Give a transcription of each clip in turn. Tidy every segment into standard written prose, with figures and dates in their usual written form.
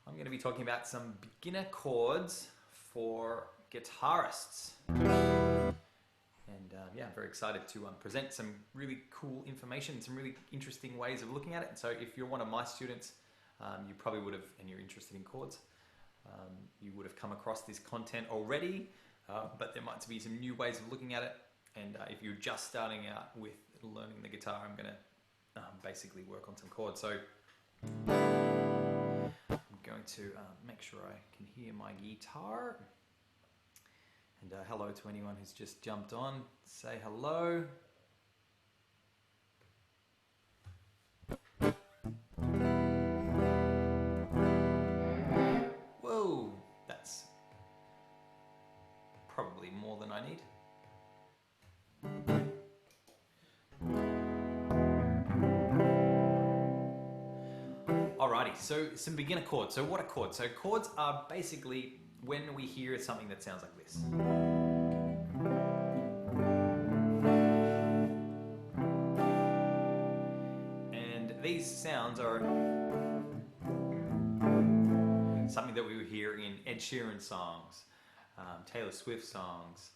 I'm going to be talking about some beginner chords for guitarists. And yeah, I'm very excited to present some really cool information, some really interesting ways of looking at it. And so if you're one of my students, you probably would have, and you're interested in chords, you would have come across this content already, but there might be some new ways of looking at it. And if you're just starting out with learning the guitar, I'm going to basically work on some chords. So I'm going to make sure I can hear my guitar. And hello to anyone who's just jumped on. Say hello. Whoa, that's probably more than I need. Alrighty, so some beginner chords. So what are chords? So chords are basically when we hear something that sounds like this. And these sounds are something that we would hear in Ed Sheeran songs, Taylor Swift songs.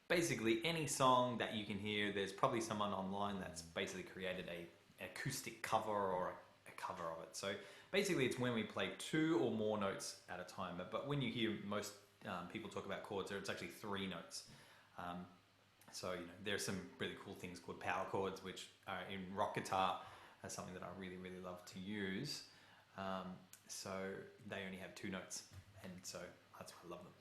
Basically any song that you can hear, there's probably someone online that's basically created an acoustic cover or a cover of it. So basically it's when we play two or more notes at a time. But when you hear most people talk about chords, it's actually three notes. So there's some really cool things called power chords, which are in rock guitar, as something that I really, really love to use. So they only have two notes, and so that's why I love them.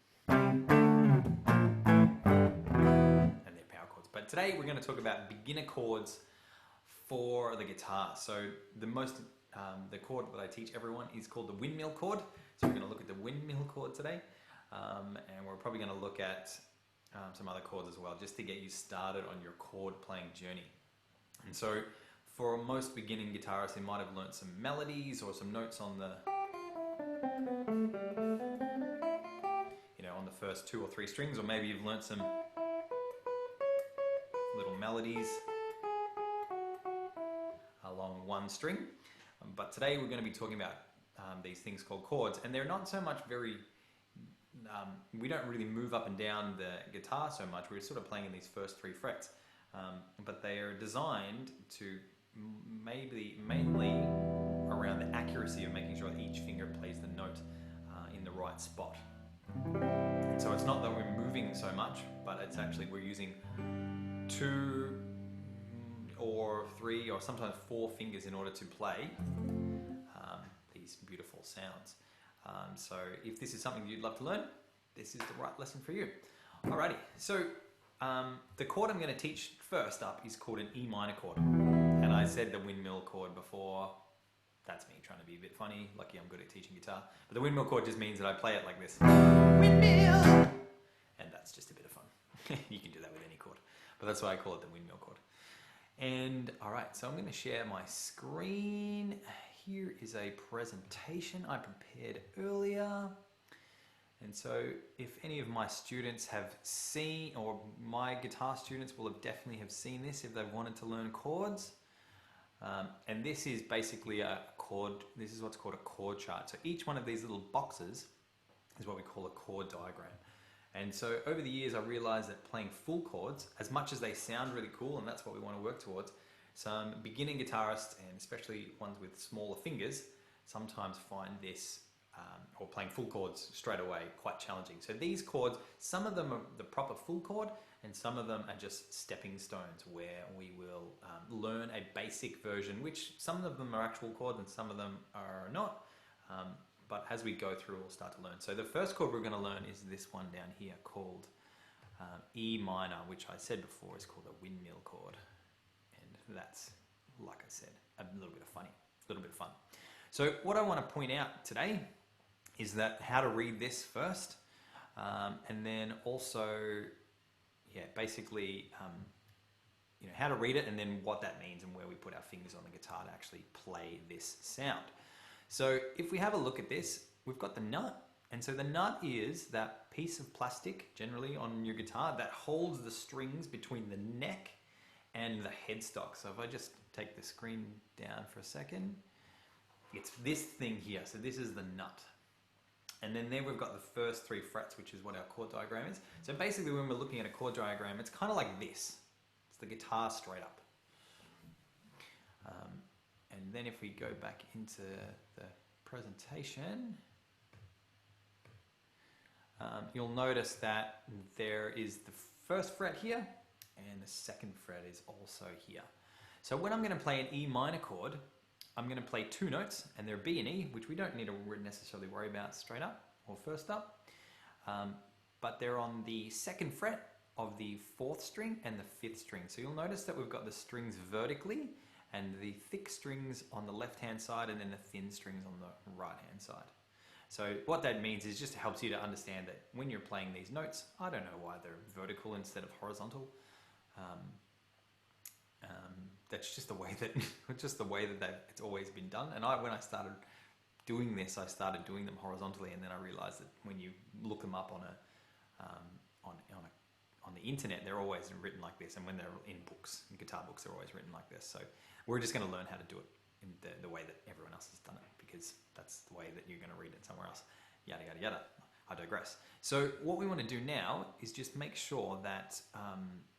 And they're power chords. But today we're going to talk about beginner chords for the guitar. So the chord that I teach everyone is called the windmill chord. So we're going to look at the windmill chord today, and we're probably going to look at some other chords as well, just to get you started on your chord playing journey. And so for most beginning guitarists, they might have learnt some melodies or some notes on the on the first two or three strings, or maybe you've learnt some little melodies along one string. But today we're going to be talking about these things called chords, and they're not so much we don't really move up and down the guitar so much. We're sort of playing in these first three frets, but they are designed to mainly around the accuracy of making sure that each finger plays the note in the right spot. And so it's not that we're moving so much, but it's actually we're using two or three or sometimes four fingers in order to play these beautiful sounds. So if this is something you'd love to learn, this is the right lesson for you. Alrighty, so the chord I'm going to teach first up is called an E minor chord. And I said the windmill chord before. That's me trying to be a bit funny. Lucky I'm good at teaching guitar. But the windmill chord just means that I play it like this. Windmill! And that's just a bit of fun. You can do that with any chord. But that's why I call it the windmill chord. And alright, so I'm going to share my screen. Here is a presentation I prepared earlier. And so if any of my students have seen, or my guitar students will have definitely have seen this if they've wanted to learn chords. And this is basically a chord, this is what's called a chord chart. So each one of these little boxes is what we call a chord diagram. And so over the years I realized that playing full chords, as much as they sound really cool, and that's what we want to work towards, some beginning guitarists, and especially ones with smaller fingers, sometimes find this, or playing full chords straight away, quite challenging. So these chords, some of them are the proper full chord, and some of them are just stepping stones where we will learn a basic version, which some of them are actual chords and some of them are not. But as we go through, we'll start to learn. So the first chord we're going to learn is this one down here called E minor, which I said before is called a windmill chord. And that's, like I said, a little bit of fun. So what I want to point out today is that how to read this first, and then also, basically, how to read it, and then what that means and where we put our fingers on the guitar to actually play this sound. So if we have a look at this, we've got the nut. And so the nut is that piece of plastic, generally on your guitar, that holds the strings between the neck and the headstock. So if I just take the screen down for a second, it's this thing here. So this is the nut. And then there we've got the first 3 frets, which is what our chord diagram is. So basically when we're looking at a chord diagram, it's kind of like this. It's the guitar straight up. And then if we go back into the presentation, you'll notice that there is the first fret here and the second fret is also here. So when I'm going to play an E minor chord, I'm going to play 2 notes, and they're B and E, which we don't need to necessarily worry about straight up or first up, but they're on the 2nd fret of the 4th string and the 5th string. So you'll notice that we've got the strings vertically and the thick strings on the left hand side and then the thin strings on the right hand side. So what that means is just helps you to understand that when you're playing these notes, I don't know why they're vertical instead of horizontal. That's just the way that it's always been done. And when I started doing this, I started doing them horizontally, and then I realized that when you look them up on the internet, they're always written like this, and when they're in books, in guitar books, they're always written like this. So we're just going to learn how to do it in the way that everyone else has done it, because that's the way that you're going to read it somewhere else. Yada yada yada. I digress. So what we want to do now is just make sure that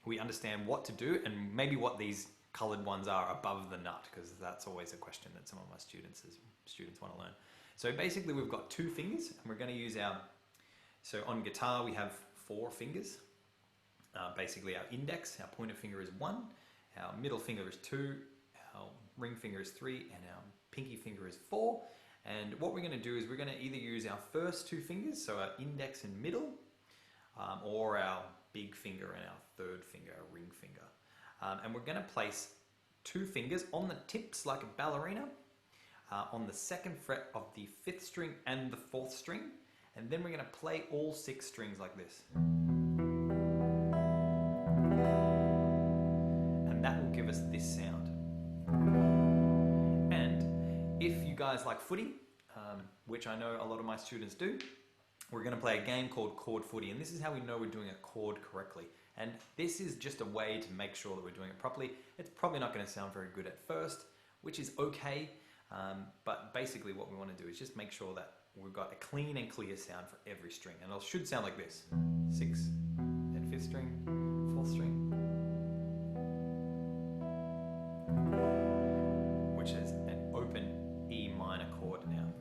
we understand what to do, and maybe what these colored ones are above the nut, because that's always a question that some of my students want to learn. So basically we've got 2 fingers, and we're going to use so on guitar we have 4 fingers. Basically our index, our pointer finger is 1, our middle finger is 2, our ring finger is 3, and our pinky finger is 4. And what we're going to do is we're going to either use our first 2 fingers, so our index and middle, or our big finger and our 3rd finger, our ring finger. And we're going to place 2 fingers on the tips like a ballerina, on the 2nd fret of the 5th string and the 4th string, and then we're going to play all 6 strings like this. And that will give us this sound. And if you guys like footy, which I know a lot of my students do, we're going to play a game called Chord Footy, and this is how we know we're doing a chord correctly. And this is just a way to make sure that we're doing it properly. It's probably not going to sound very good at first, which is okay, but basically what we want to do is just make sure that we've got a clean and clear sound for every string, and it should sound like this: 6, then 5th string, 4th string, which is an open E minor chord now.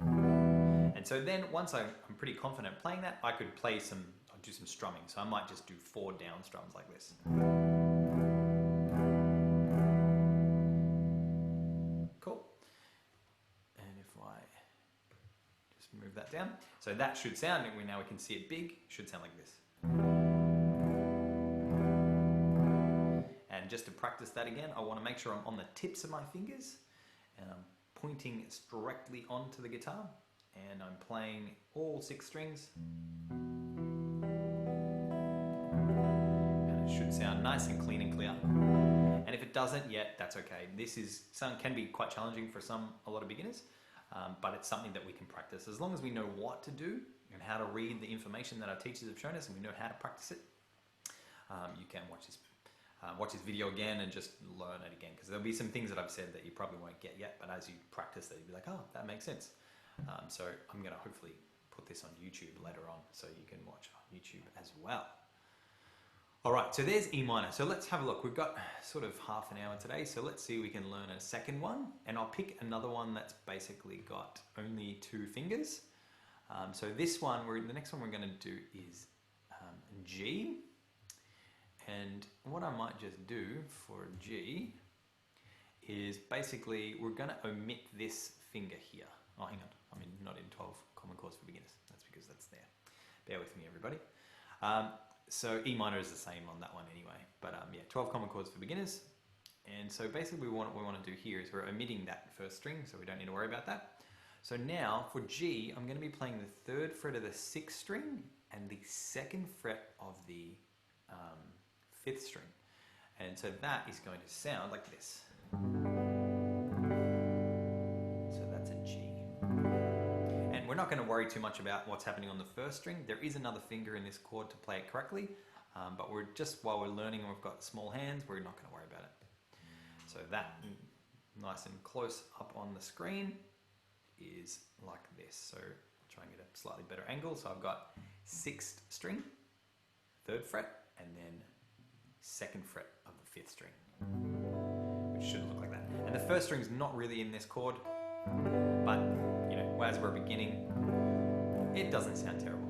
And so then once I'm pretty confident playing that, I could do some strumming. So I might just do 4 down strums like this. Cool. And if I just move that down, so that should sound, and now we can see it big, should sound like this. And just to practice that again, I want to make sure I'm on the tips of my fingers, and I'm pointing directly onto the guitar, and I'm playing all 6 strings. Should sound nice and clean and clear. And if it doesn't yet, that's okay. Can be quite challenging for a lot of beginners, but it's something that we can practice. As long as we know what to do and how to read the information that our teachers have shown us, and we know how to practice it, you can watch this video again and just learn it again, because there'll be some things that I've said that you probably won't get yet, but as you practice that, you'll be like, oh, that makes sense. So I'm going to hopefully put this on YouTube later on, so you can watch on YouTube as well. All right, so there's E minor. So let's have a look. We've got sort of half an hour today, so let's see if we can learn a second one. And I'll pick another one that's basically got only 2 fingers. So this one, the next one we're going to do is G. And what I might just do for G is basically we're going to omit this finger here. Oh, hang on. I mean, not in 12 common chords for beginners. That's because that's there. Bear with me, everybody. So E minor is the same on that one anyway, but yeah, 12 common chords for beginners. And so basically what we want to do here is we're omitting that first string, so we don't need to worry about that. So now for G, I'm going to be playing the 3rd fret of the 6th string and the 2nd fret of the 5th string. And so that is going to sound like this. So that's a G. And we're not going to worry too much about what's happening on the first string. There is another finger in this chord to play it correctly, but while we're learning and we've got small hands, we're not going to worry about it. So that, nice and close up on the screen, is like this. So I'll try try and get a slightly better angle. So I've got 6th string, 3rd fret, and then 2nd fret of the 5th string, which should look like that. And the 1st string's not really in this chord, but you know, as we're beginning, it doesn't sound terrible.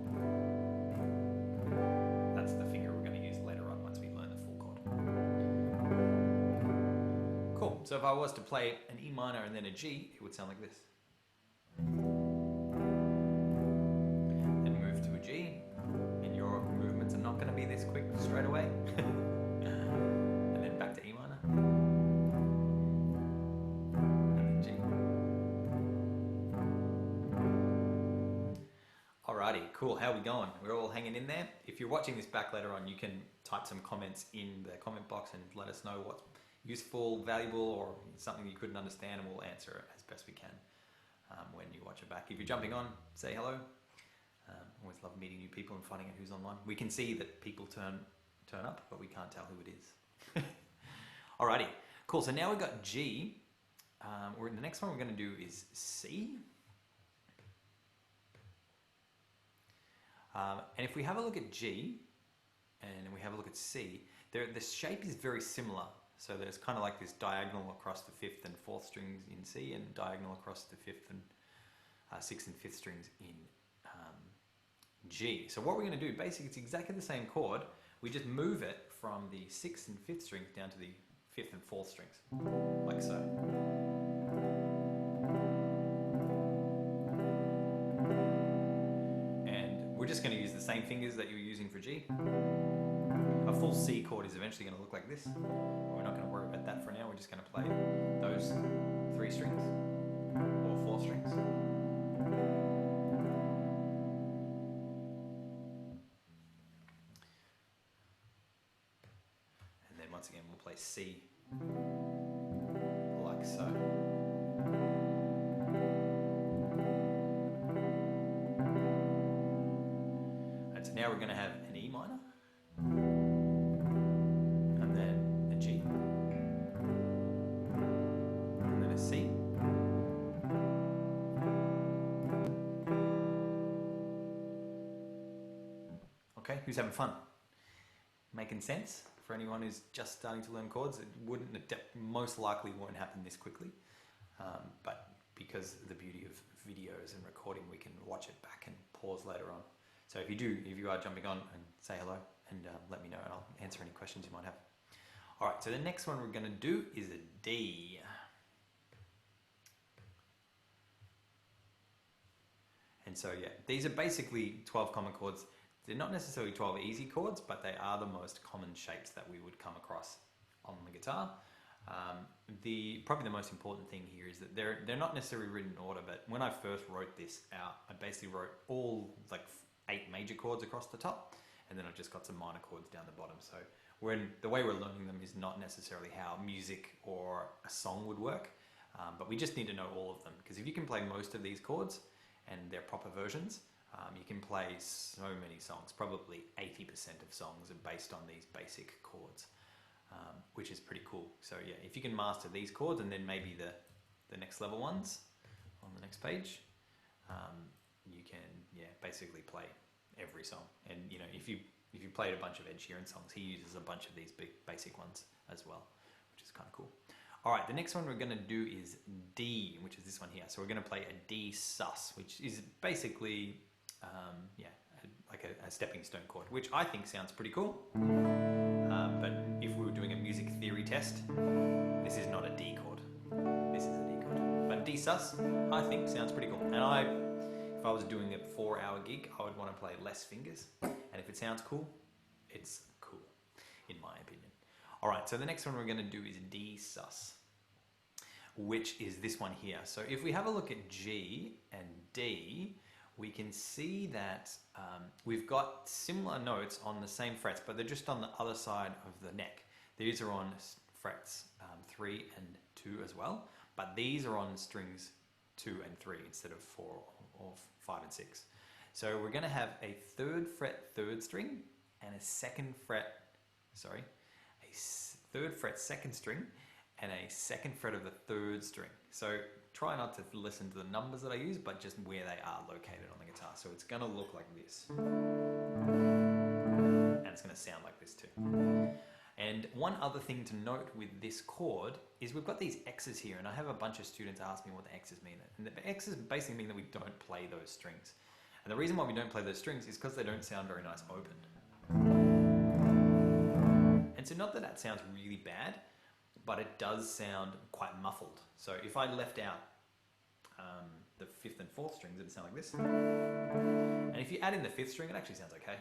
That's the finger we're going to use later on once we learn the full chord. Cool. So if I was to play an E minor and then a G, it would sound like this. Then move to a G, and your movements are not going to be this quick straight away. And then back to E minor. And then G. Alrighty, cool. How are we going? We're all hanging in there. If you're watching this back later on, you can type some comments in the comment box and let us know what's useful, valuable, or something you couldn't understand, and we'll answer it as best we can when you watch it back. If you're jumping on, say hello. Always love meeting new people and finding out who's online. We can see that people turn up, but we can't tell who it is. Alrighty, cool. So now we've got G. The next one we're going to do is C. And if we have a look at G and we have a look at C, the shape is very similar. So there's kind of like this diagonal across the 5th and 4th strings in C, and diagonal across the 5th and 6th and 5th strings in G. So what we're going to do, basically it's exactly the same chord, we just move it from the 6th and 5th strings down to the 5th and 4th strings, like so. And we're just going to use the same fingers that you're using for G. A full C chord is eventually going to look like this. We're not going to worry about that for now. We're just going to play those 3 strings or 4 strings. And then once again, we'll play C like so. And so now we're going to have an E minor. Okay, who's having fun? Making sense? For anyone who's just starting to learn chords, it most likely won't happen this quickly. But because of the beauty of videos and recording, we can watch it back and pause later on. So if you are jumping on, and say hello and let me know, and I'll answer any questions you might have. All right, so the next one we're going to do is a D. And so yeah, these are basically 12 common chords. They're not necessarily 12 easy chords, but they are the most common shapes that we would come across on the guitar. Probably the most important thing here is that they're not necessarily written in order, but when I first wrote this out, I basically wrote all like 8 major chords across the top, and then I just got some minor chords down the bottom. So the way we're learning them is not necessarily how music or a song would work, but we just need to know all of them, because if you can play most of these chords and their proper versions, you can play so many songs. Probably 80% of songs are based on these basic chords, which is pretty cool. So yeah, if you can master these chords and then maybe the next level ones on the next page, you can basically play every song. And you know, if you played a bunch of Ed Sheeran songs, he uses a bunch of these big basic ones as well, which is kind of cool. All right, the next one we're going to do is D, which is this one here. So we're going to play a D sus, which is basically like a stepping stone chord, which I think sounds pretty cool. But if we were doing a music theory test, this is not a D chord. This is a D chord. But D sus, I think, sounds pretty cool. And if I was doing a 4-hour gig, I would want to play less fingers. And if it sounds cool, it's cool, in my opinion. All right, so the next one we're going to do is D sus, which is this one here. So if we have a look at G and D, we can see that we've got similar notes on the same frets, but they're just on the other side of the neck. These are on frets 3 and 2 as well, but these are on strings 2 and 3 instead of 4 or 5 and 6. So we're going to have a 3rd fret 3rd string and a 2nd fret, a 3rd fret 2nd string and a 2nd fret of the 3rd string. So try not to listen to the numbers that I use, but just where they are located on the guitar. So it's going to look like this. And it's going to sound like this too. And one other thing to note with this chord is we've got these X's here, and I have a bunch of students ask me what the X's mean. And the X's basically mean that we don't play those strings. And the reason why we don't play those strings is because they don't sound very nice opened. And so not that that sounds really bad, but it does sound quite muffled. So if I left out the 5th and 4th strings, it would sound like this. And if you add in the 5th string, it actually sounds okay.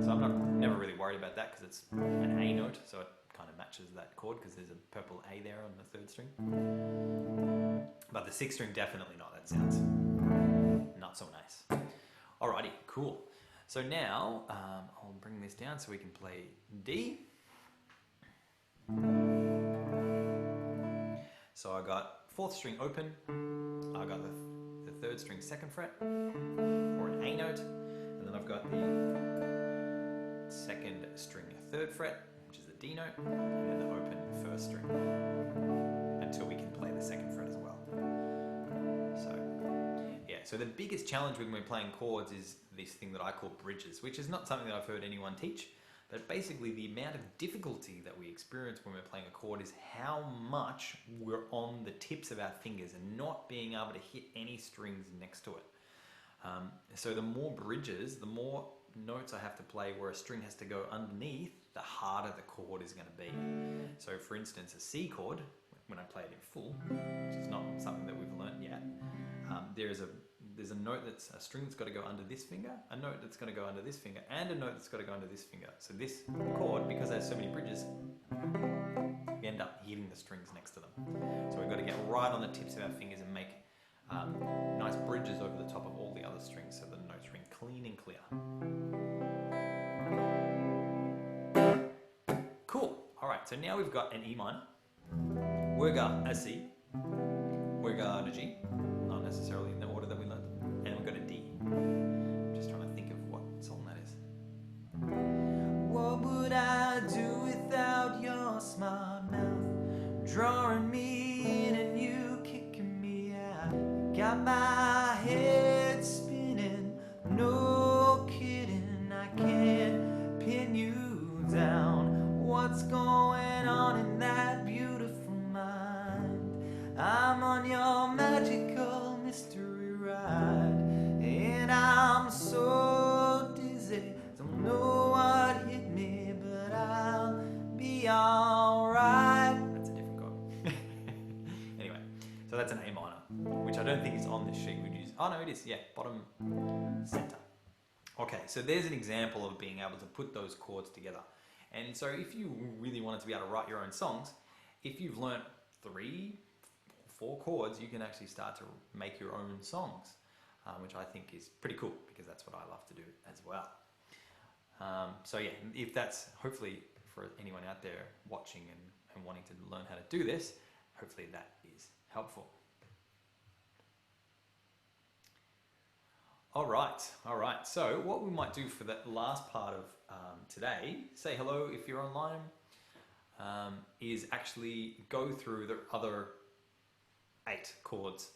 So I'm never really worried about that because it's an A note, so it kind of matches that chord because there's a purple A there on the 3rd string. But the 6th string, definitely not. That sounds not so nice. Alrighty, cool. So now I'll bring this down so we can play D. So I got 4th string open, I got the 3rd string 2nd fret, or an A note, and then I've got the 2nd string 3rd fret, which is the D note, and then the open 1st string, until we can play the 2nd fret as well. So, yeah, so the biggest challenge when we're playing chords is this thing that I call bridges, which is not something that I've heard anyone teach. But basically the amount of difficulty that we experience when we're playing a chord is how much we're on the tips of our fingers and not being able to hit any strings next to it. So the more bridges, the more notes I have to play where a string has to go underneath, the harder the chord is going to be. So for instance, a C chord, when I play it in full, which is not something that we've learned yet, there's a note that's a string that's got to go under this finger, a note that's going to go under this finger, and a note that's got to go under this finger. So this chord, because there's so many bridges, we end up hitting the strings next to them. So we've got to get right on the tips of our fingers and make nice bridges over the top of all the other strings so the notes ring clean and clear. Cool. All right, so now we've got an E minor. We've got a C. We've got a G. Not necessarily in the order that we learned. And we've got a D. I'm just trying to think of what song that is. What would I do without your smart mouth? Drawing me in and you kicking me out. Got my head spinning, no kidding. I can't pin you down. What's going on in that beautiful mind? I'm on your magical mystery ride, and I'm so dizzy, don't know what hit me, but I'll be alright. That's a different chord. Anyway, so that's an A minor, which I don't think is on this sheet. We'd use, oh no it is, yeah, bottom center. Okay, so there's an example of being able to put those chords together. And so if you really wanted to be able to write your own songs, if you've learnt 3, 4 chords, you can actually start to make your own songs, which I think is pretty cool because that's what I love to do as well. So yeah, if that's hopefully for anyone out there watching and wanting to learn how to do this, hopefully that is helpful. All right. So what we might do for that last part of today, say hello if you're online, is actually go through the other 8 chords,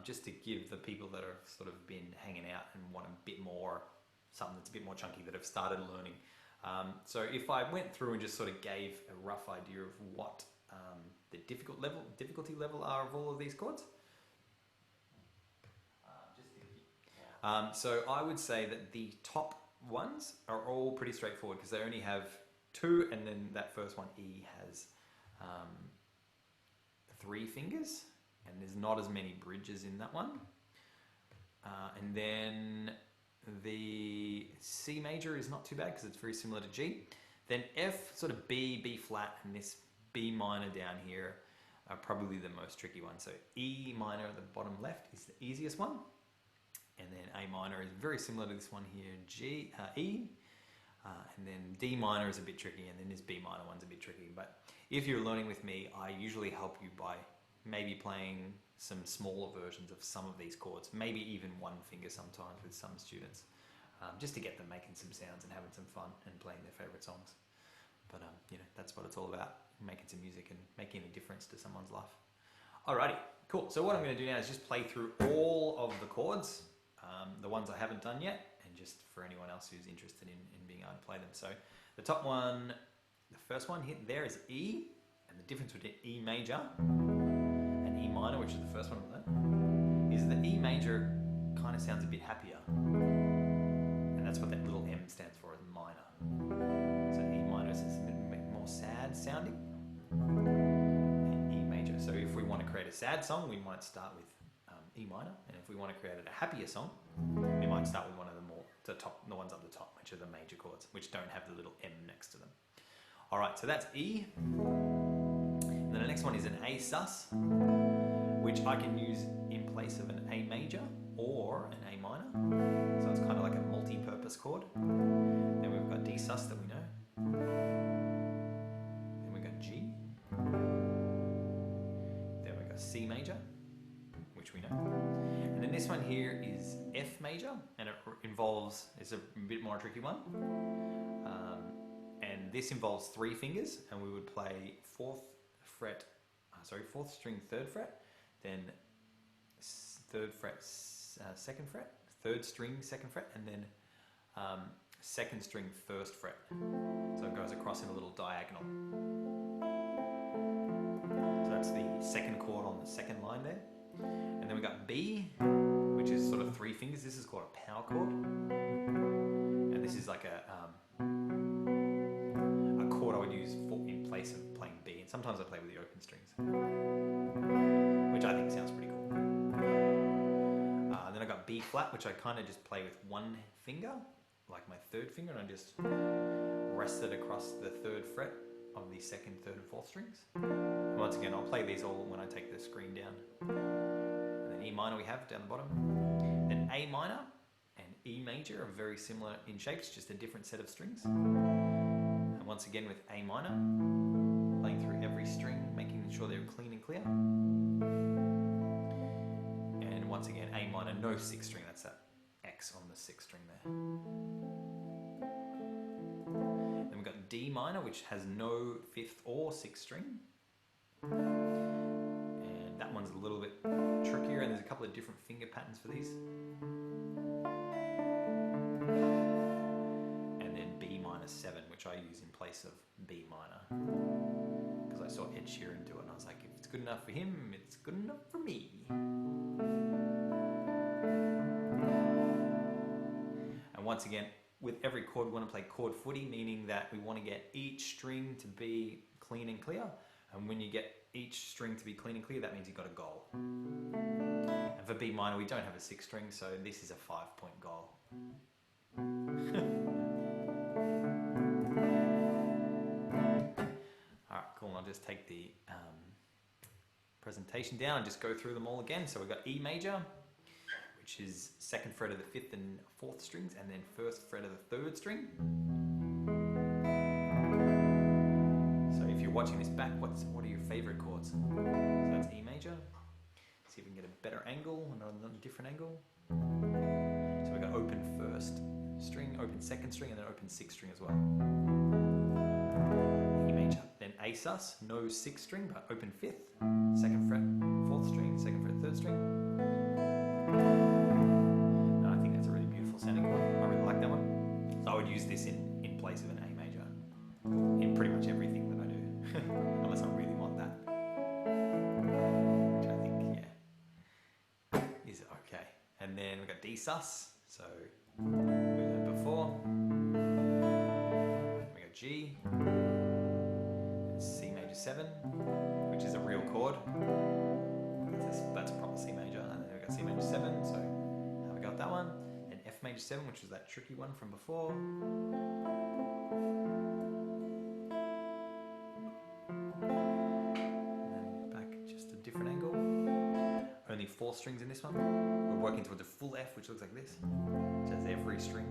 just to give the people that have sort of been hanging out and want a bit more, something that's a bit more chunky, that have started learning. So if I went through and just sort of gave a rough idea of what the difficulty level are of all of these chords. So I would say that the top ones are all pretty straightforward because they only have 2, and then that first one, E, has 3 fingers, and there's not as many bridges in that one. And then the C major is not too bad because it's very similar to G. Then F, sort of B, B flat, and this B minor down here are probably the most tricky one. So E minor at the bottom left is the easiest one. And then A minor is very similar to this one here, E. And then D minor is a bit tricky, and then this B minor one's a bit tricky. But if you're learning with me, I usually help you by maybe playing some smaller versions of some of these chords, maybe even one finger sometimes with some students, just to get them making some sounds and having some fun and playing their favorite songs. But you know, that's what it's all about, making some music and making a difference to someone's life. Alrighty, cool. So what I'm going to do now is just play through all of the chords the ones I haven't done yet, and just for anyone else who's interested in being able to play them. So the top one, the first one hit there is E, and the difference between E major and E minor, which is the first one of that, is that E major kind of sounds a bit happier, and that's what that little M stands for, is minor. So E minor is a bit more sad sounding, and E major. So if we want to create a sad song, we might start with E minor, and if we want to create a happier song, we might start with one of the ones up the top, which are the major chords, which don't have the little M next to them. All right, so that's E. And then the next one is an A sus, which I can use in place of an A major or an A minor. So it's kind of like a multi-purpose chord. Then we've got D sus that we know. Then we've got G. Then we've got C major, which we know. And then this one here is F major, and it it's a bit more tricky one. And this involves 3 fingers, and we would play 4th string 3rd fret, then 3rd fret 2nd fret, 3rd string 2nd fret, and then 2nd string 1st fret. So it goes across in a little diagonal. So that's the 2nd chord on the 2nd line there. And then we got B, which is sort of 3 fingers. This is called a power chord, and this is like a chord I would use in place of playing B. And sometimes I play with the open strings, which I think sounds pretty cool. Then I got B flat, which I kind of just play with 1 finger, like my 3rd finger, and I just rest it across the 3rd fret of the 2nd, 3rd, and 4th strings. And once again, I'll play these all when I take the screen down. And then E minor we have down the bottom. Then A minor and E major are very similar in shapes, just a different set of strings. And once again with A minor, playing through every string, making sure they're clean and clear. And once again, A minor, no 6th string, that's that X on the 6th string there. Then we've got D minor, which has no 5th or 6th string. And that one's a little bit trickier, and there's a couple of different finger patterns for these. And then B minor 7, which I use in place of B minor. Because I saw Ed Sheeran do it, and I was like, if it's good enough for him, it's good enough for me. And once again, with every chord, we want to play chord footy, meaning that we want to get each string to be clean and clear. And when you get each string to be clean and clear, that means you've got a goal. And for B minor, we don't have a 6th string, so this is a 5-point goal. Alright, cool. I'll just take the presentation down and just go through them all again. So we've got E major, which is 2nd fret of the 5th and 4th strings, and then 1st fret of the 3rd string. So if you're watching this back, what are your favourite chords? So that's E major. See if we can get a better angle, another different angle. So we've got open 1st string, open 2nd string, and then open 6th string as well. E major. Then A sus, no 6th string, but open 5th, 2nd fret, 4th string, 2nd fret, 3rd string. And I think that's a really beautiful sounding chord. I really like that one. So I would use this in place of an A major in pretty much everything that I do, unless I really want that. Which I think, yeah, is okay. And then we've got D sus, so we learned before. We got G, C major 7, which is a real chord. That's a proper C major. And then we've got C major 7, so how we got that one. And F major 7, which was that tricky one from before. Only 4 strings in this one. We're working towards a full F, which looks like this, which has every string,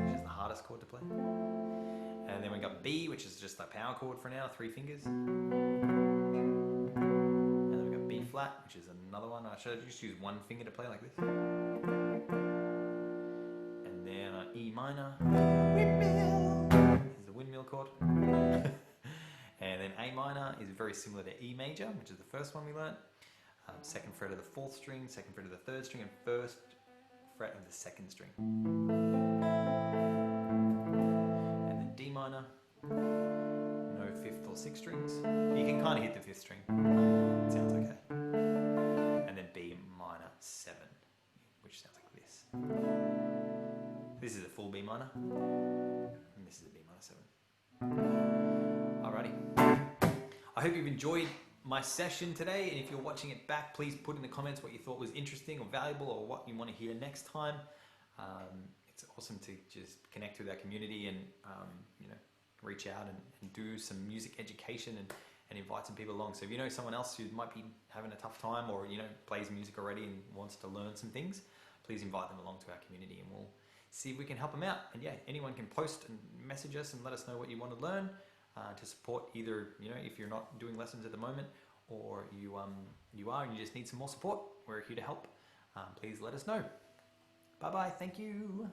which is the hardest chord to play. And then we got B, which is just a power chord for now, 3 fingers. And then we got B flat, which is another one. I should just use 1 finger to play like this. And then E minor, windmill. This is the windmill chord. And then A minor is very similar to E major, which is the first one we learnt. 2nd fret of the 4th string, 2nd fret of the 3rd string, and 1st fret of the second string. And then D minor, no fifth or sixth strings. You can kind of hit the fifth string. It sounds okay. And then B minor 7, which sounds like this. This is a full B minor, and this is a B minor 7. Alrighty. I hope you've enjoyed my session today, and if you're watching it back, please put in the comments what you thought was interesting or valuable, or what you want to hear next time. It's awesome to just connect with our community and reach out and do some music education and invite some people along. So if you know someone else who might be having a tough time, or plays music already and wants to learn some things, please invite them along to our community, and we'll see if we can help them out. And yeah, anyone can post and message us and let us know what you want to learn to support, either if you're not doing lessons at the moment, or you are and you just need some more support. We're here to help. Please let us know. Bye bye. Thank you.